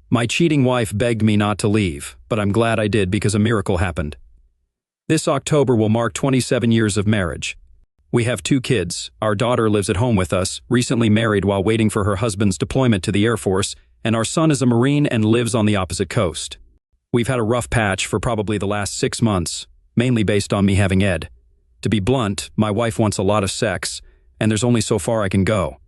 My cheating wife begged me not to leave, but I'm glad I did because a miracle happened. This October will mark 27 years of marriage. We have 2 kids. Our daughter lives at home with us, recently married while waiting for her husband's deployment to the Air Force, and our son is a Marine and lives on the opposite coast. We've had a rough patch for probably the last 6 months, mainly based on me having Ed. To be blunt, my wife wants a lot of sex, and there's only so far I can go.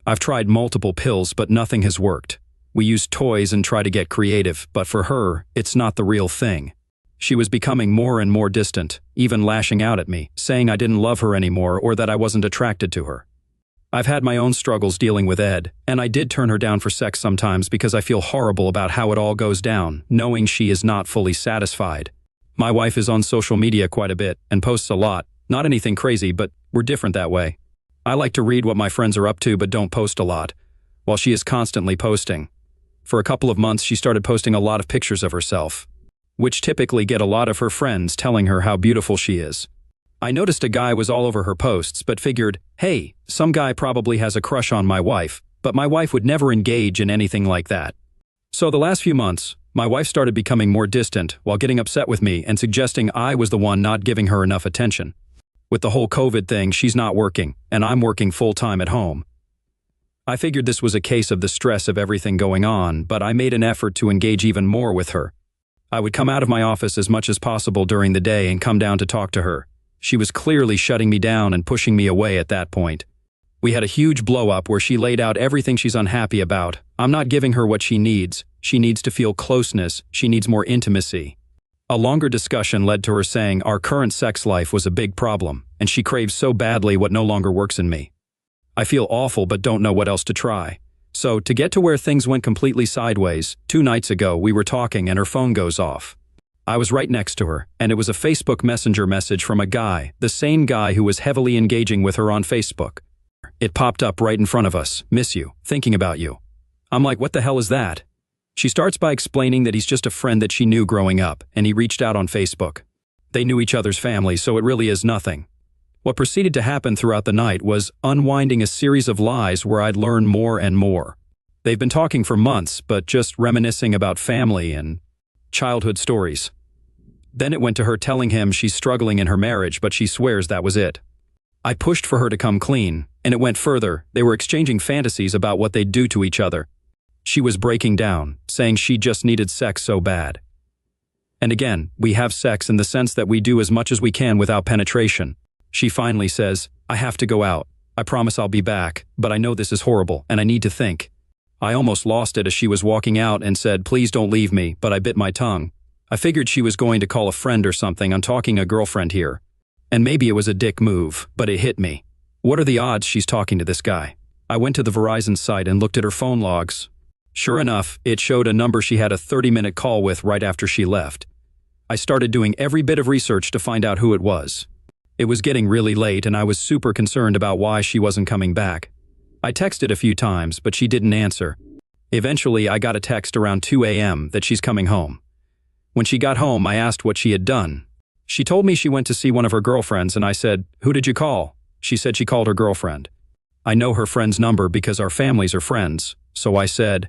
I've tried multiple pills, but nothing has worked. We use toys and try to get creative, but for her, it's not the real thing. She was becoming more and more distant, even lashing out at me, saying I didn't love her anymore or that I wasn't attracted to her. I've had my own struggles dealing with Ed, and I did turn her down for sex sometimes because I feel horrible about how it all goes down, knowing she is not fully satisfied. My wife is on social media quite a bit and posts a lot, not anything crazy, but we're different that way. I like to read what my friends are up to but don't post a lot, while she is constantly posting. For a couple of months, she started posting a lot of pictures of herself, which typically get a lot of her friends telling her how beautiful she is. I noticed a guy was all over her posts, but figured, hey, some guy probably has a crush on my wife, but my wife would never engage in anything like that. So the last few months, my wife started becoming more distant while getting upset with me and suggesting I was the one not giving her enough attention. With the whole COVID thing, she's not working, and I'm working full-time at home. I figured this was a case of the stress of everything going on, but I made an effort to engage even more with her. I would come out of my office as much as possible during the day and come down to talk to her. She was clearly shutting me down and pushing me away at that point. We had a huge blow-up where she laid out everything she's unhappy about. I'm not giving her what she needs. She needs to feel closeness. She needs more intimacy. A longer discussion led to her saying our current sex life was a big problem, and she craves so badly what no longer works in me. I feel awful but don't know what else to try. So, to get to where things went completely sideways, 2 nights ago we were talking and her phone goes off. I was right next to her, and it was a Facebook Messenger message from a guy, the same guy who was heavily engaging with her on Facebook. It popped up right in front of us, "Miss you, thinking about you." I'm like, what the hell is that? She starts by explaining that he's just a friend that she knew growing up, and he reached out on Facebook. They knew each other's families, so it really is nothing. What proceeded to happen throughout the night was unwinding a series of lies where I'd learn more and more. They've been talking for months, but just reminiscing about family and childhood stories. Then it went to her telling him she's struggling in her marriage, but she swears that was it. I pushed for her to come clean, and it went further. They were exchanging fantasies about what they'd do to each other. She was breaking down, saying she just needed sex so bad. And again, we have sex in the sense that we do as much as we can without penetration. She finally says, I have to go out. I promise I'll be back, but I know this is horrible, and I need to think. I almost lost it as she was walking out and said, please don't leave me, but I bit my tongue. I figured she was going to call a friend or something. I'm talking a girlfriend here. And maybe it was a dick move, but it hit me. What are the odds she's talking to this guy? I went to the Verizon site and looked at her phone logs. Sure enough, it showed a number she had a 30-minute call with right after she left. I started doing every bit of research to find out who it was. It was getting really late and I was super concerned about why she wasn't coming back. I texted a few times, but she didn't answer. Eventually, I got a text around 2 a.m. that she's coming home. When she got home, I asked what she had done. She told me she went to see one of her girlfriends and I said, who did you call? She said she called her girlfriend. I know her friend's number because our families are friends, so I said,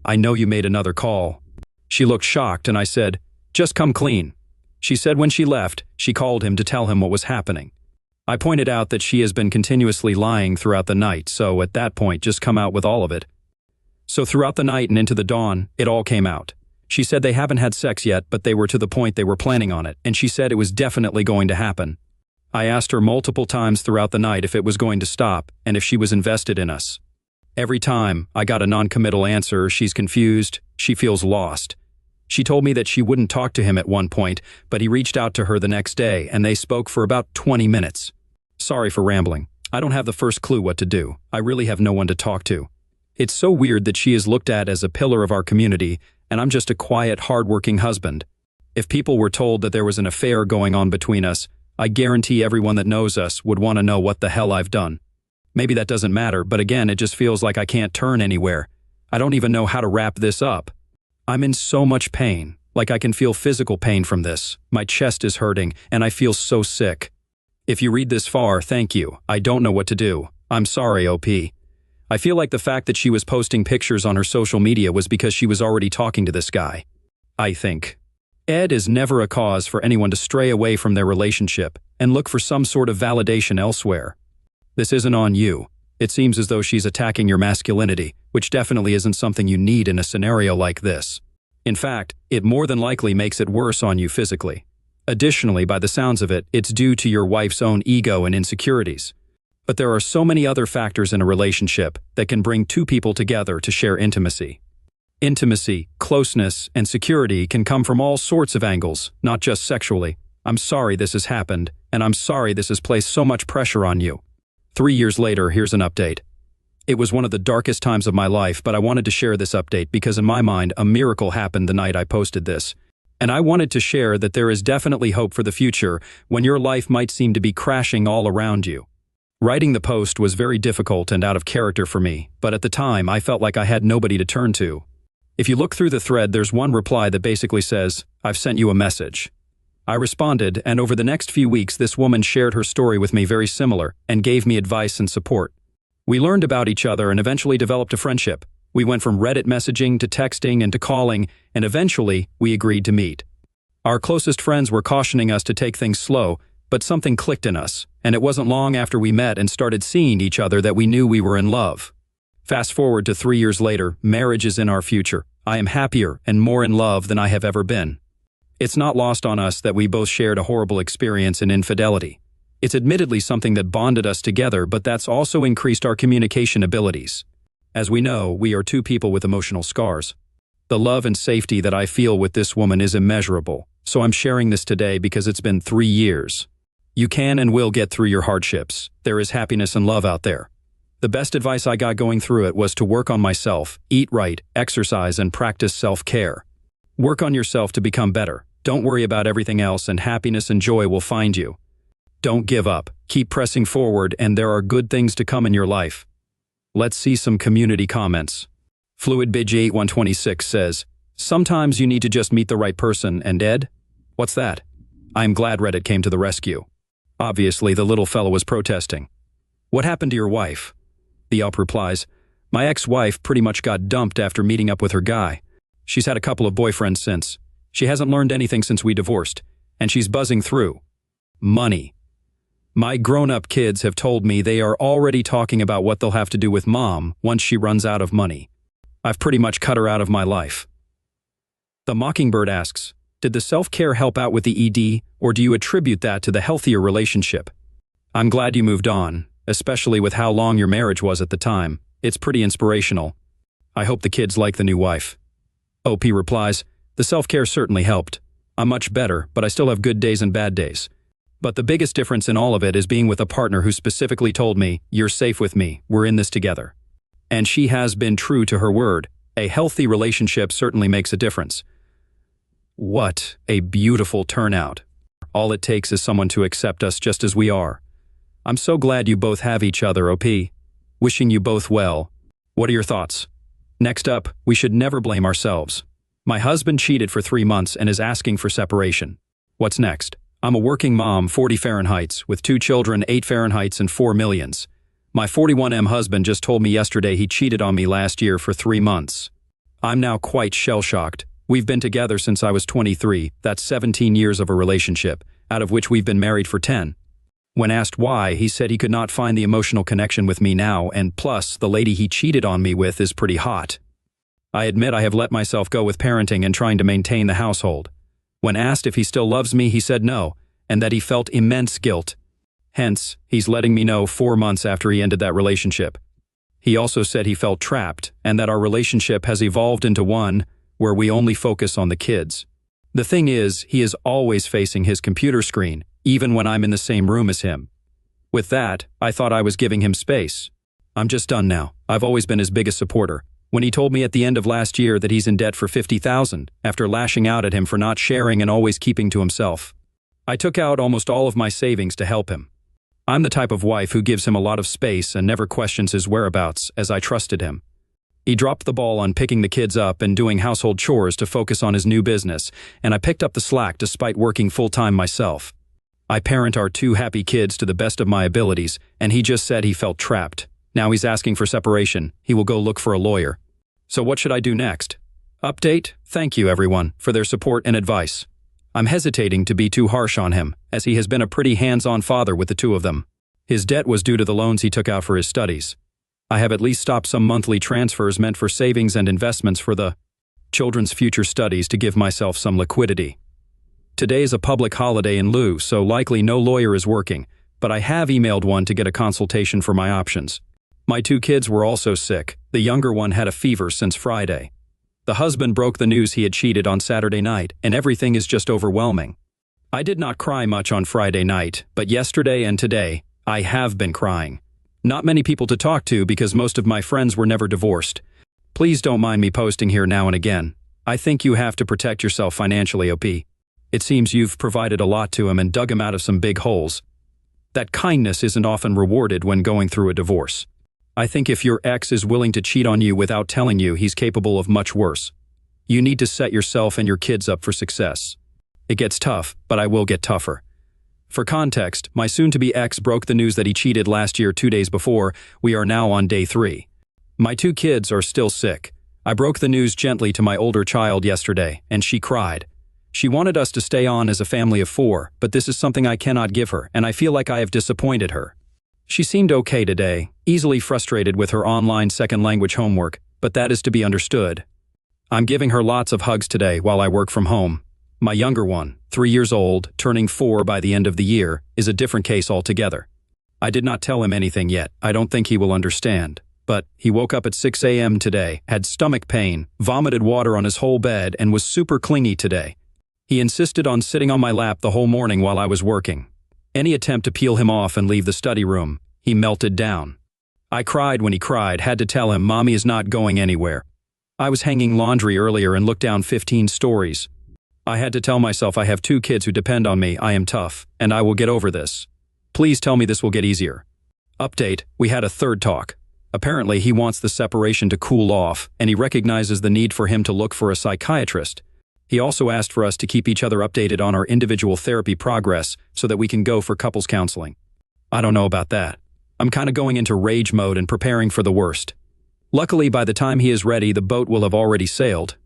I know you made another call. She looked shocked and I said, just come clean. She said when she left, she called him to tell him what was happening. I pointed out that she has been continuously lying throughout the night, so at that point, just come out with all of it. So throughout the night and into the dawn, it all came out. She said they haven't had sex yet, but they were to the point they were planning on it, and she said it was definitely going to happen. I asked her multiple times throughout the night if it was going to stop and if she was invested in us. Every time, I got a non-committal answer. She's confused, she feels lost. She told me that she wouldn't talk to him at one point, but he reached out to her the next day and they spoke for about 20 minutes. Sorry for rambling. I don't have the first clue what to do. I really have no one to talk to. It's so weird that she is looked at as a pillar of our community, and I'm just a quiet, hardworking husband. If people were told that there was an affair going on between us, I guarantee everyone that knows us would want to know what the hell I've done. Maybe that doesn't matter, but again, it just feels like I can't turn anywhere. I don't even know how to wrap this up. I'm in so much pain, like I can feel physical pain from this. My chest is hurting, and I feel so sick. If you read this far, thank you. I don't know what to do. I'm sorry, OP. I feel like the fact that she was posting pictures on her social media was because she was already talking to this guy. I think. Ed is never a cause for anyone to stray away from their relationship and look for some sort of validation elsewhere. This isn't on you. It seems as though she's attacking your masculinity, which definitely isn't something you need in a scenario like this. In fact, it more than likely makes it worse on you physically. Additionally, by the sounds of it, it's due to your wife's own ego and insecurities. But there are so many other factors in a relationship that can bring two people together to share intimacy. Intimacy, closeness, and security can come from all sorts of angles, not just sexually. I'm sorry this has happened, and I'm sorry this has placed so much pressure on you. 3 years later, here's an update. It was one of the darkest times of my life, but I wanted to share this update because in my mind, a miracle happened the night I posted this. And I wanted to share that there is definitely hope for the future when your life might seem to be crashing all around you. Writing the post was very difficult and out of character for me, but at the time I felt like I had nobody to turn to. If you look through the thread, there's one reply that basically says, "I've sent you a message." I responded, and over the next few weeks this woman shared her story with me very similar and gave me advice and support. We learned about each other and eventually developed a friendship. We went from Reddit messaging to texting and to calling, and eventually we agreed to meet. Our closest friends were cautioning us to take things slow, but something clicked in us, and it wasn't long after we met and started seeing each other that we knew we were in love. Fast forward to 3 years later, marriage is in our future. I am happier and more in love than I have ever been. It's not lost on us that we both shared a horrible experience in infidelity. It's admittedly something that bonded us together, but that's also increased our communication abilities. As we know, we are two people with emotional scars. The love and safety that I feel with this woman is immeasurable, so I'm sharing this today because it's been 3 years. You can and will get through your hardships. There is happiness and love out there. The best advice I got going through it was to work on myself, eat right, exercise, and practice self-care. Work on yourself to become better. Don't worry about everything else, and happiness and joy will find you. Don't give up. Keep pressing forward, and there are good things to come in your life. Let's see some community comments. FluidBidge8126 says, "Sometimes you need to just meet the right person, and Ed? What's that? I'm glad Reddit came to the rescue." Obviously, the little fellow was protesting. "What happened to your wife?" The up replies, "My ex-wife pretty much got dumped after meeting up with her guy. She's had a couple of boyfriends since. She hasn't learned anything since we divorced, and she's buzzing through money. My grown-up kids have told me they are already talking about what they'll have to do with mom once she runs out of money. I've pretty much cut her out of my life." The Mockingbird asks, "Did the self-care help out with the ED, or do you attribute that to the healthier relationship?" I'm glad you moved on, especially with how long your marriage was at the time. It's pretty inspirational. I hope the kids like the new wife. OP replies, "The self-care certainly helped. I'm much better, but I still have good days and bad days. But the biggest difference in all of it is being with a partner who specifically told me, 'You're safe with me, we're in this together.' And she has been true to her word. A healthy relationship certainly makes a difference." What a beautiful turnout. All it takes is someone to accept us just as we are. I'm so glad you both have each other, OP. Wishing you both well. What are your thoughts? Next up, we should never blame ourselves. My husband cheated for 3 months and is asking for separation. What's next? I'm a working mom, 40 Fahrenheits, with 2 children, 8 Fahrenheits, and 4 millions. My 41M husband just told me yesterday he cheated on me last year for 3 months. I'm now quite shell-shocked. We've been together since I was 23, that's 17 years of a relationship, out of which we've been married for 10. When asked why, he said he could not find the emotional connection with me now, and plus, the lady he cheated on me with is pretty hot. I admit I have let myself go with parenting and trying to maintain the household. When asked if he still loves me, he said no, and that he felt immense guilt. Hence, he's letting me know 4 months after he ended that relationship. He also said he felt trapped, and that our relationship has evolved into one where we only focus on the kids. The thing is, he is always facing his computer screen, even when I'm in the same room as him. With that, I thought I was giving him space. I'm just done now. I've always been his biggest supporter. When he told me at the end of last year that he's in debt for $50,000, after lashing out at him for not sharing and always keeping to himself, I took out almost all of my savings to help him. I'm the type of wife who gives him a lot of space and never questions his whereabouts, as I trusted him. He dropped the ball on picking the kids up and doing household chores to focus on his new business, and I picked up the slack despite working full-time myself. I parent our 2 happy kids to the best of my abilities, and he just said he felt trapped. Now he's asking for separation. He will go look for a lawyer. So what should I do next? Update: thank you everyone for their support and advice. I'm hesitating to be too harsh on him, as he has been a pretty hands-on father with the two of them. His debt was due to the loans he took out for his studies. I have at least stopped some monthly transfers meant for savings and investments for the children's future studies to give myself some liquidity. Today is a public holiday in lieu, so likely no lawyer is working, but I have emailed one to get a consultation for my options. My two kids were also sick. The younger one had a fever since Friday. The husband broke the news he had cheated on Saturday night, and everything is just overwhelming. I did not cry much on Friday night, but yesterday and today, I have been crying. Not many people to talk to because most of my friends were never divorced. Please don't mind me posting here now and again. I think you have to protect yourself financially, OP. It seems you've provided a lot to him and dug him out of some big holes. That kindness isn't often rewarded when going through a divorce. I think if your ex is willing to cheat on you without telling you, he's capable of much worse. You need to set yourself and your kids up for success. It gets tough, but I will get tougher. For context, my soon-to-be ex broke the news that he cheated last year 2 days before. We are now on day 3. My two kids are still sick. I broke the news gently to my older child yesterday, and she cried. She wanted us to stay on as a family of 4, but this is something I cannot give her, and I feel like I have disappointed her. She seemed okay today, easily frustrated with her online second language homework, but that is to be understood. I'm giving her lots of hugs today while I work from home. My younger one, 3 years old, turning 4 by the end of the year, is a different case altogether. I did not tell him anything yet. I don't think he will understand. But he woke up at 6 a.m. today, had stomach pain, vomited water on his whole bed, and was super clingy today. He insisted on sitting on my lap the whole morning while I was working. Any attempt to peel him off and leave the study room, he melted down. I cried when he cried, had to tell him Mommy is not going anywhere. I was hanging laundry earlier and looked down 15 stories. I had to tell myself I have 2 kids who depend on me. I am tough, and I will get over this. Please tell me this will get easier. Update: we had a third talk. Apparently he wants the separation to cool off, and he recognizes the need for him to look for a psychiatrist. He also asked for us to keep each other updated on our individual therapy progress so that we can go for couples counseling. I don't know about that. I'm kind of going into rage mode and preparing for the worst. Luckily, by the time he is ready, the boat will have already sailed.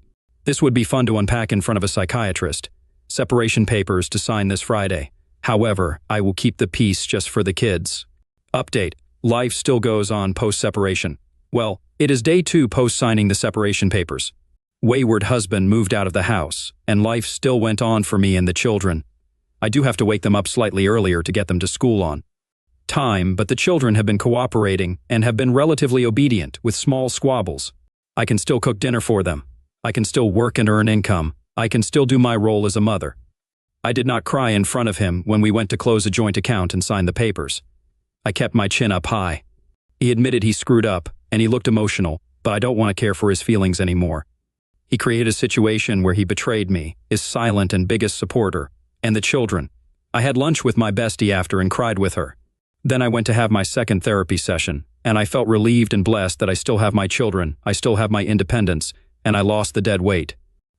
This would be fun to unpack in front of a psychiatrist. Separation papers to sign this Friday. However, I will keep the peace just for the kids. Update: life still goes on post-separation. Well, it is day 2 post-signing the separation papers. Wayward husband moved out of the house, and life still went on for me and the children. I do have to wake them up slightly earlier to get them to school on time, but the children have been cooperating and have been relatively obedient with small squabbles. I can still cook dinner for them. I can still work and earn income. I can still do my role as a mother. I did not cry in front of him when we went to close a joint account and sign the papers. I kept my chin up high. He admitted he screwed up, and he looked emotional, but I don't want to care for his feelings anymore. He created a situation where he betrayed me, his silent and biggest supporter, and the children. I had lunch with my bestie after and cried with her. Then I went to have my second therapy session, and I felt relieved and blessed that I still have my children, I still have my independence, and I lost the dead weight.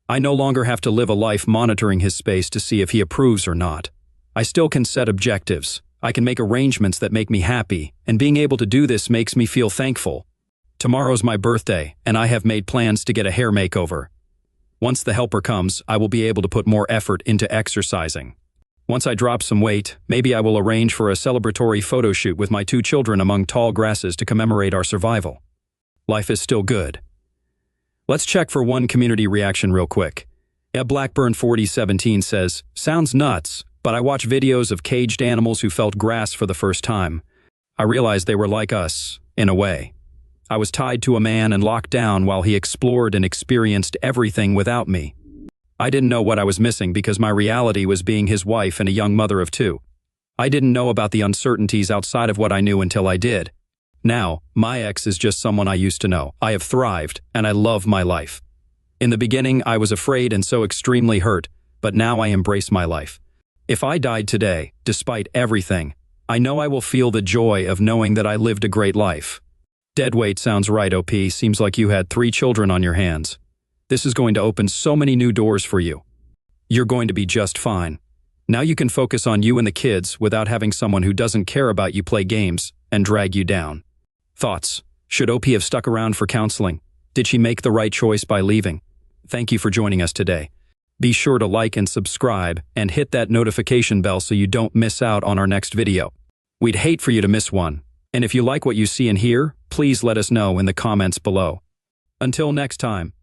I no longer have to live a life monitoring his space to see if he approves or not. I still can set objectives. I can make arrangements that make me happy, and being able to do this makes me feel thankful. Tomorrow's my birthday, and I have made plans to get a hair makeover. Once the helper comes, I will be able to put more effort into exercising. Once I drop some weight, maybe I will arrange for a celebratory photo shoot with my 2 children among tall grasses to commemorate our survival. Life is still good. Let's check for one community reaction real quick. Blackburn 4017 says, "Sounds nuts, but I watch videos of caged animals who felt grass for the first time. I realized they were like us, in a way. I was tied to a man and locked down while he explored and experienced everything without me. I didn't know what I was missing because my reality was being his wife and a young mother of 2. I didn't know about the uncertainties outside of what I knew until I did. Now, my ex is just someone I used to know. I have thrived, and I love my life. In the beginning, I was afraid and so extremely hurt, but now I embrace my life. If I died today, despite everything, I know I will feel the joy of knowing that I lived a great life." Deadweight sounds right, OP. Seems like you had 3 children on your hands. This is going to open so many new doors for you. You're going to be just fine. Now you can focus on you and the kids without having someone who doesn't care about you play games and drag you down. Thoughts? Should OP have stuck around for counseling? Did she make the right choice by leaving? Thank you for joining us today. Be sure to like and subscribe and hit that notification bell so you don't miss out on our next video. We'd hate for you to miss one. And if you like what you see and hear, please let us know in the comments below. Until next time.